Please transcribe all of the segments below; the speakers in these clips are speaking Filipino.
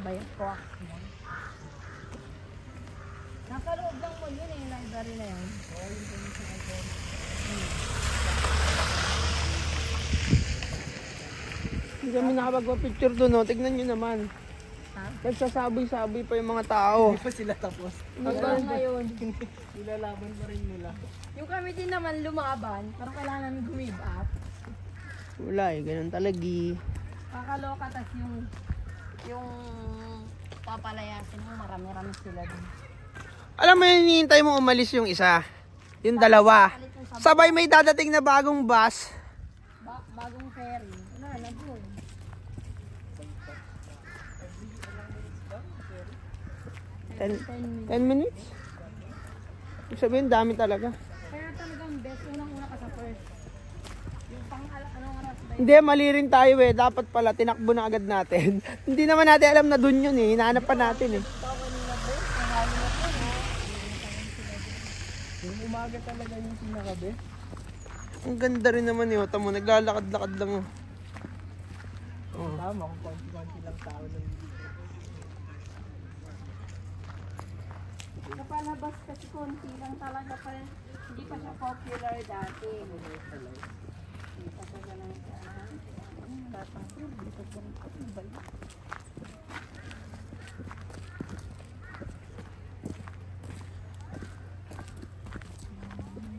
Bayang Coax Mall. Nasa loob lang mo yun eh, library na yun. Oo, yun po yung sa library. Hindi kami nakapagpa-picture doon, no? Tignan nyo naman. Nagsasaboy-saboy pa yung mga tao. Hindi pa sila tapos. Hanggang ngayon. Ilalaban pa rin nila. Yung kami din naman lumaban, parang kailangan namin give up. Wala eh, ganun talagi. Kakaloka, tas yung papalayasin mo, marami-rami sila din. Alam mo yun, hinihintay mo umalis yung isa. Yung dalawa. Sabay may dadating na bagong bus. Bagong ferry. Wala na po. 10 minutes? Ibig sabihin, dami talaga. Kaya talagang best, unang-una ka sa first. Yung anong oras ba yun? Hindi, mali rin tayo eh. Dapat pala, tinakbo na agad natin. Hindi naman natin alam na dun yun eh. Hinahanap pa natin eh. Yung umaga talaga yung pinakabe. Ang ganda rin naman eh. Ota mo, naglalakad-lakad lang oh. Tama, kung konti-konti lang tao lang. Napalabas kasi konti lang talaga pa rin. Hindi pa siya popular dati. Hindi pa siya ganun siya.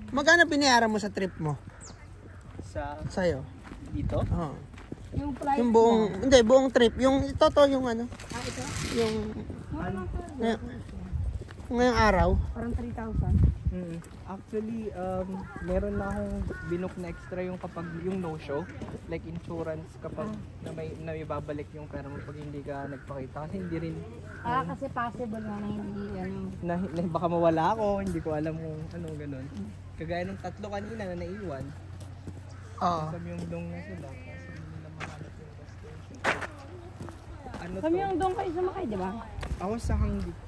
Magkano binayaran mo sa trip mo? Sa'yo? Dito? Oo. Yung flight Yung buong, hindi, buong trip. Yung ito to, yung ano? ito? Yung, ngayong araw. Parang 3,000. Actually, meron na akong binook na extra yung kapag yung no-show. Like insurance kapag na may babalik yung pera mo pag hindi ka nagpakita. Kasi hindi rin... Kasi possible na hindi ano. na baka mawala ako, hindi ko alam kung anong ganun. Kagaya nung 3 kanina na naiwan. Oo. Sabi yung dong na sila. Kasi hindi nila mahanap yung destination. Ano Kami to? yung doon kayo sumakay, di ba? Ako sa Hanggit.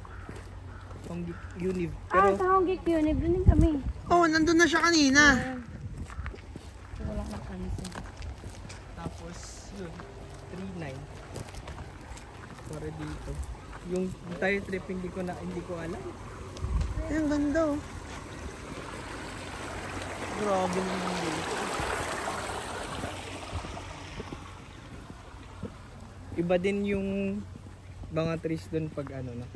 Hanggit Univ. Sa Honggik yun, doon din kami. Oh, nandun na siya kanina. Wala na cancel. Tapos yun, 3-9. Para dito. Yung tayo trip hindi ko alam. Ay, ang ganda oh. Grabe naman dito. Iba din yung mga trees doon pag ano na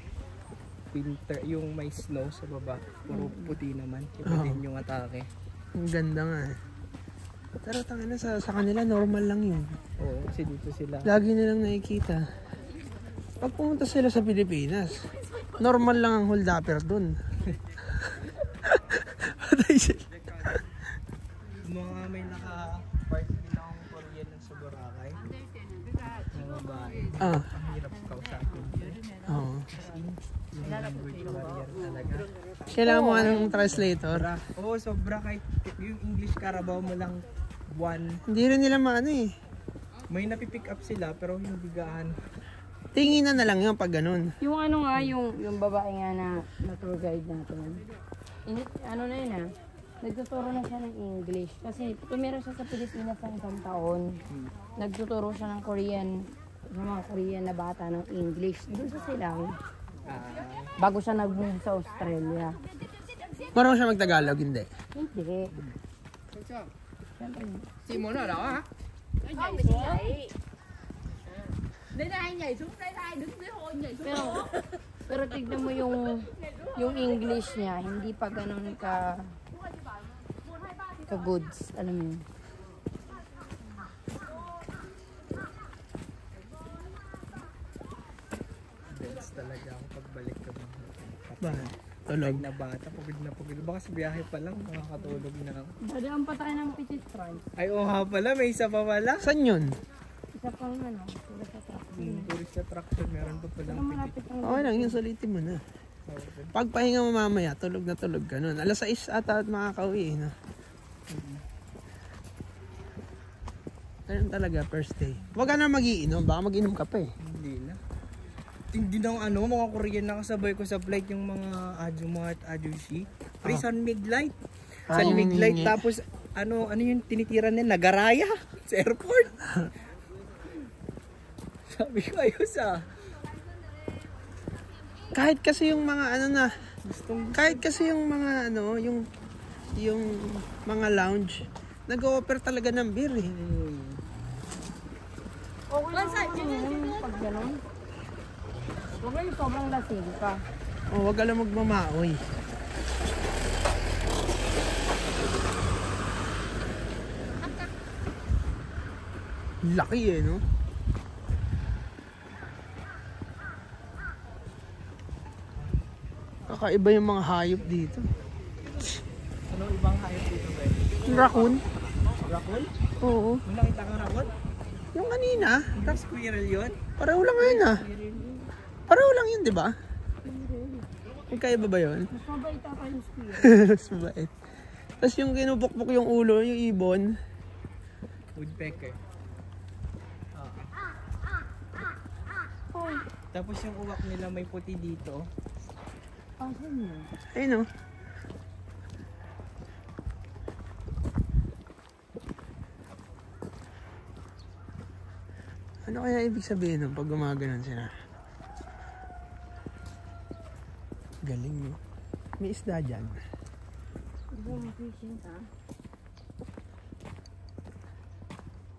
winter, yung may snow sa baba, puro puti naman. Iba din yung atake. Ang ganda nga eh. Pero tangina sa kanila normal lang yun. Oo, kasi dito sila. Lagi nilang nakikita. Pag pumunta sila sa Pilipinas, normal lang ang hold-upper dun. Patay sila. Mga may naka-park din akong Korean sa Boracay. Mga babae. Ang hirap kausapin. Oo. Yung language barrier talaga. Kailangan mo anong translator? Oo, sobra kahit yung English Carabao mo lang 1. Hindi rin nila maano eh. May napipick up sila pero yung bigaan. Tinginan na lang yun pag ganun. Yung ano nga, yung babae nga na tour guide natin. Ano na yun nagtuturo na siya ng English. Kasi tumira siya sa Pilipinas ng 1 taon. Nagtuturo siya ng Korean, ng mga Korean na bata ng English. Doon sa silang. Bago siya nag-move sa Australia. Marunong siya mag-Tagalog, hindi. Hindi. Si Mona đó hả? Pero tignan mo yung English niya, hindi pa ganun ka goods, alam mo yun. Best talaga ako pagbalik ko. Bakit? Tulog. Na bata, pagod na pagod. Baka sa biyahe pa lang, makakatulog na ako. Dadaan pa tayo ng Petit France. Ay, oo nga pala, may isa pa pala. Saan yun? Isa pang ano, sila sa truck. Tourist attraction, meron pa palang Ang malapit ang Okay lang, yung sulitin mo na. Pagpahinga mo mamaya, tulog na tulog ka nun. Alas 6 ata at makakauwi, no? Ganun talaga, first day. Huwag ka na mag-iinom, baka mag-inom ka pa eh. Hindi na. Hindi na mga Korean na kasabay ko sa flight yung mga Ajuma at Ajushi. Pre, San Mig Light. San Mig Light, tapos ano yung tinitira nila? Nagaraya sa airport. Sabi ko, ayos ah. Kahit kasi yung mga ano na, kahit kasi yung mga ano, yung mga lounge, nag-o-offer talaga ng beer eh. Okay lang naman pag gano'n. Huwag yung sobrang lasing ka. Oh, wag ka lang magmamaoy. Laki eh, no? Kakaiba yung mga hayop dito. Ano ibang hayop dito, Ben? Raccoon? Raccoon? Oo. May nakita kang raccoon? Yung kanina, Squirrel yun? pareho lang yun ah. Pareho lang yun, di ba? Magkaiba ba yun? Mas mabait ako yung squirrel. Mas mabait. Tapos yung kinupukpok yung ulo, yung ibon. Woodpecker. Hoy, Tapos yung uwak nila may puti dito. asan yun? Ayun oh. Ano kaya ibig sabihin nun pag gumaganon sila? Galing mo. May isda dyan. Ibang fishing ha?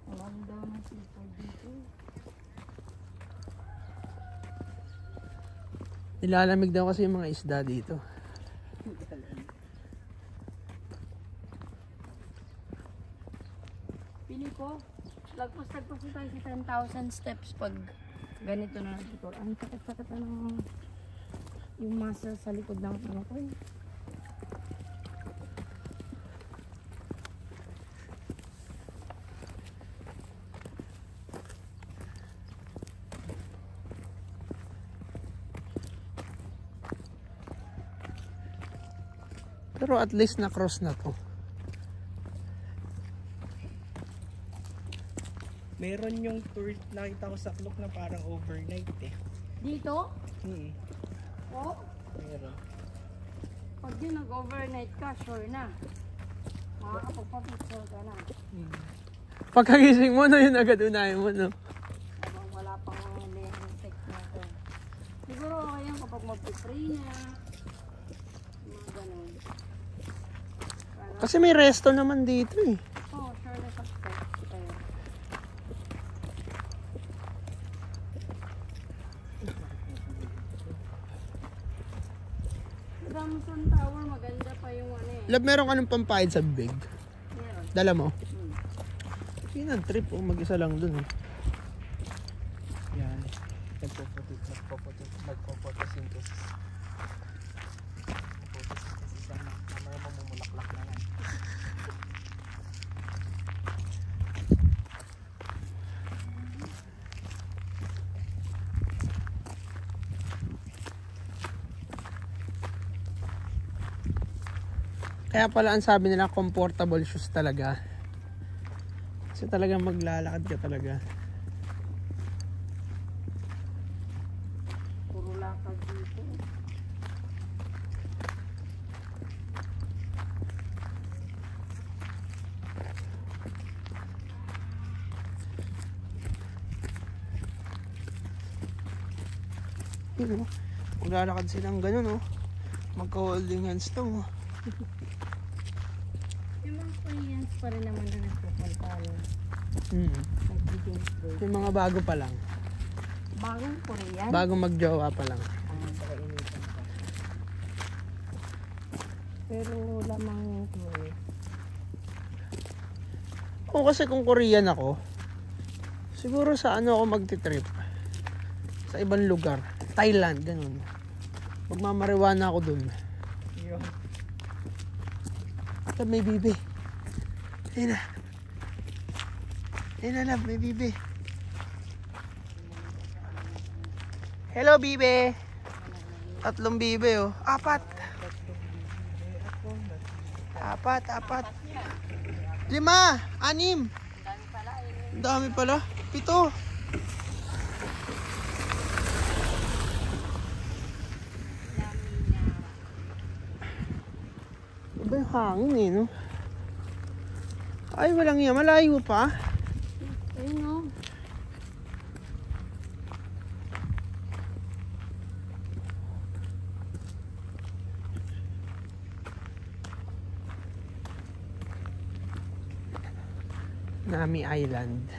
Walang daw na sipag dito. Nilalamig daw kasi yung mga isda dito. Pili ko, lagpas na tayo sa 10,000 steps pag ganito na dito. Ang sakit-sakit na ng yung muscle sa likod ng ano ko. Pero at least na-cross na to. Meron yung tour nakita ko sa Klook na parang overnight eh. Dito? Oh, Meron. pag yun nag-overnight ka, sure na. Makakapagpa-picture ka na. Pagkagising mo, no, yun agad unahin mo, no? Habang wala pang laying text natin. Siguro okay yan kapag mag-pray na. Mga ganun. Kasi may resto naman dito eh. Oh, sure na success. Kaya. Ramson Tower, maganda pa yung ano eh. Lab, meron ka ng pampahid sa big. Meron. Dala mo? Yun ang trip, oh. Mag-isa lang dun eh. Yan. Nagpo-photosynthesis. Photosynthesis ang camera mo mumulaklak na yan. Kaya pala ang sabi nila comfortable shoes talaga. Kasi talagang maglalakad ka talaga. Puro lakad dito. Yun oh. Maglalakad silang ganun oh. Magka-holding hands lang oh. Yung mga Koreans pa rin naman na nagpupunta. Hmm. Nag-games day. Yung mga bago pa lang. Bagong Korean? Bagong magjowa pa lang. Pero lamang yung tourist. O kasi kung Korean ako, siguro sa ano ako magti-trip. Sa ibang lugar. Thailand, ganun. Magmamariwana ako dun. Lab, may bibi. Ayun na. Ayun na, lab, may bibi. Hello, bibi. 3 bibi, oh. 4. 4. 5. 6. 6. Ang dami pala. 7. Iba yung hangin eh, no? Ay, walang yan. Malayo pa. Ayun o. Nami Island.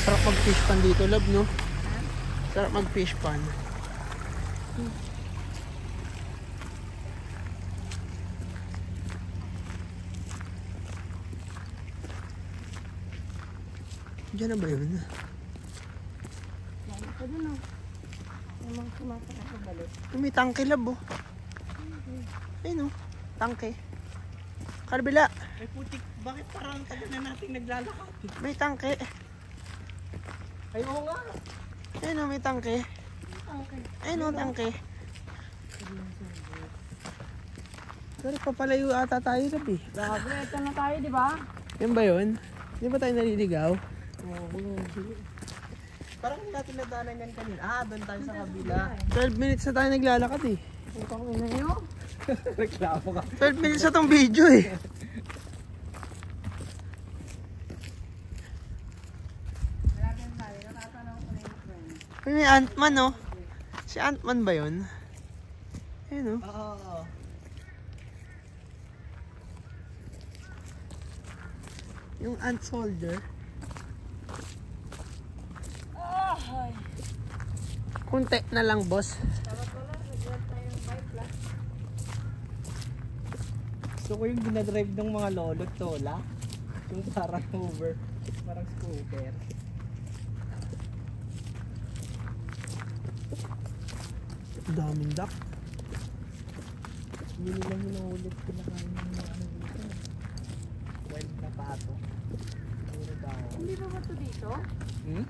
Sarap mag-fish pan dito, love, no? Sarap mag-fish pan. Diyan na ba yun? Lalo pa dun oh. Yung mga sumasakay sa balik. May tangke, love, oh. Ayun, oh. Tangke. Karbila. May putik, bakit parang tagal na nating naglalakad? May tangke. Ay, oo nga. Ayun, oh, may tangke. Ayun, oh, tangke. Pero papalayo ata tayo, love, eh. Grabe, ito na tayo, di ba? Yan ba yun? Di ba tayo naliligaw? Parang natin nadaanan yan kanina. Ah, doon tayo sa kabila. 12 minutes na tayo naglalakad, eh. Itong ina nyo. Reklamo ka. 12 minutes na tong video, eh. Uy, may Ant-Man, oh. Si Ant-Man ba yun? Ayun, oh. Oo. Yung ant soldier. Kunti na lang, boss. Gusto ko yung dinadrive ng mga lolo't lola. Yung parang over. Parang scooter. Daming duck. Yun lang hinuulit ko na kain ng mga ano dito. Wild na pato. Puro daw. Hindi ba ba ito dito? Hmm?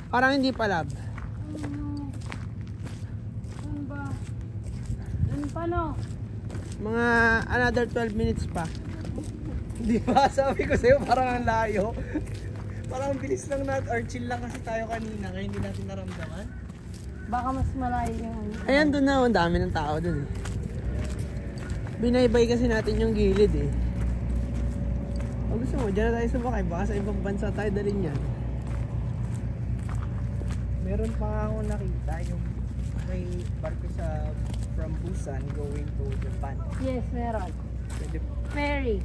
Parang hindi pa, lab. Ano? Ano ba? Ano pa no? Mga another 12 minutes pa. Di ba? Sabi ko sa'yo parang ang layo. Parang ang bilis lang natin or chill lang kasi tayo kanina kaya hindi natin naramdaman. Baka mas malayo yung ano. Ayan, doon na. Ang dami ng tao doon, eh. Binaybay kasi natin yung gilid, eh. O gusto mo, dyan na tayo sumakay. Baka sa ibang bansa tayo dalhin yan. Meron pa nga ako nakita yung may barko sa from Busan going to Japan. Yes, meron. Pwede Ferry.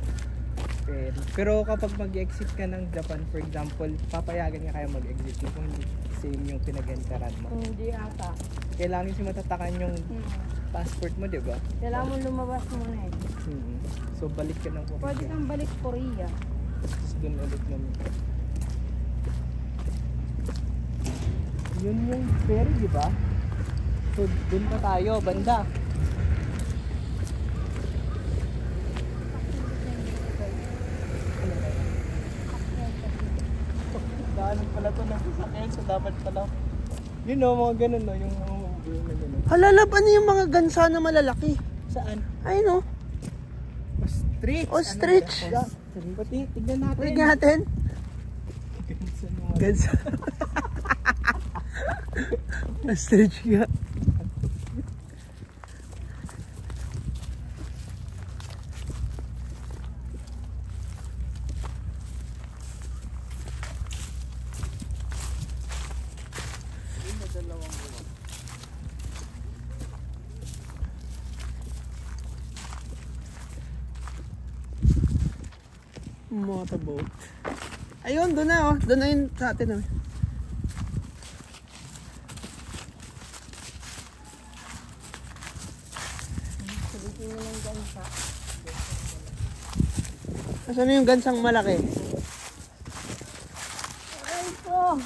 pero kapag mag-exit ka ng Japan, for example, papayagan ka kaya mag-exit mo kung hindi same yung pinag-enteran mo. Kung hindi ata. Kailangan kasi matatakan yung passport mo, di ba? Kailangan mo lumabas muna eh. So balik ka ng Korea. Pwede kang balik Korea. Tapos dun ulit naman. Yun yung ferry, di ba? So dun pa tayo, banda. Daanan pala to ng sasakyan, so dapat pala. Yun o, mga ganun no, yung na ganun. Halalab, ano yung mga gansa na malalaki? Saan? Ayun, oh. Ostrich. Ostrich. Pati, tignan natin. Tignan natin. Gansa naman. Gansa. Ostrich nga. Motorboat. Ayun, doon na, oh. Doon na yun sa atin, oh. Sabihin mo lang gansa. Asan na yung gansang malaki? Ay ko!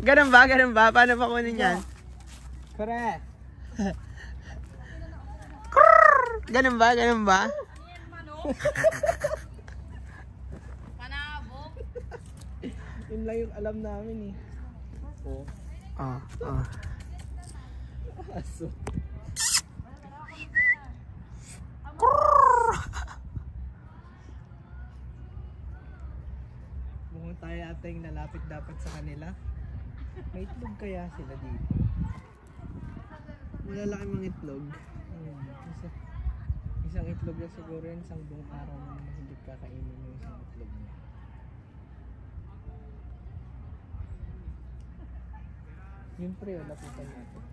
Ganun ba? Ganun ba? Paano pa kunin yan? Correct. Ganun ba? Ganun ba? Yun lang yung alam namin eh. Oh. Oh, oh. Aso. Mukhang tayo ata yung nalapit dapat sa kanila. May itlog kaya sila dito? Malalaki mga itlog. Isang itlog na siguro yan, isang buong araw na hindi kakainin yung isang itlog niya. Yun pre, lapitan natin.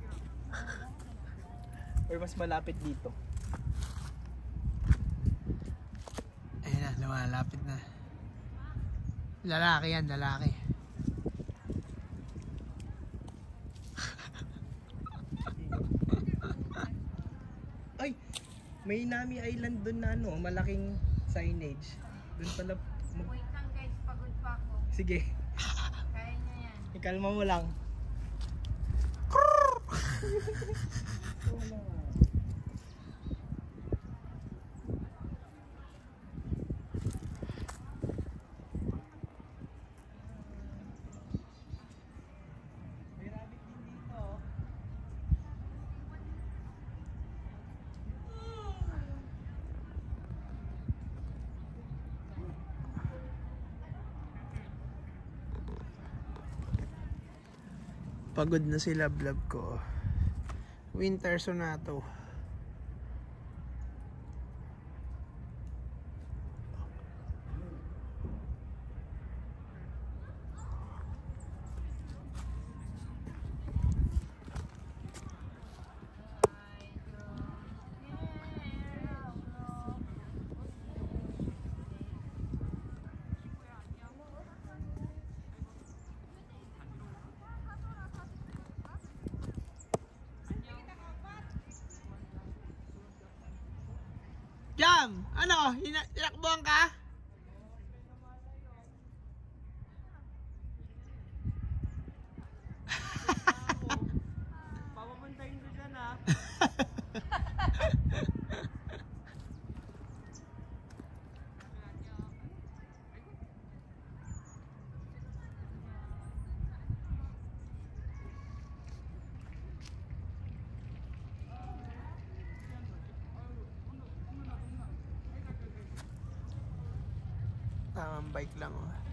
Or mas malapit dito. Ayun na, lumalapit na. Lalaki yan, lalaki. Ay! May Nami Island doon na ano, malaking signage. Doon pala. Wait lang guys, pagod pa ako. Sige, Kaya niya yan. ikalma mo lang. May rabbit din dito. Pagod na sila vlog ko. Winter Sonato. Jam! Ano? Tinakbuhan ka? Papapuntahin ko dyan ha. Tamang bike lang oh.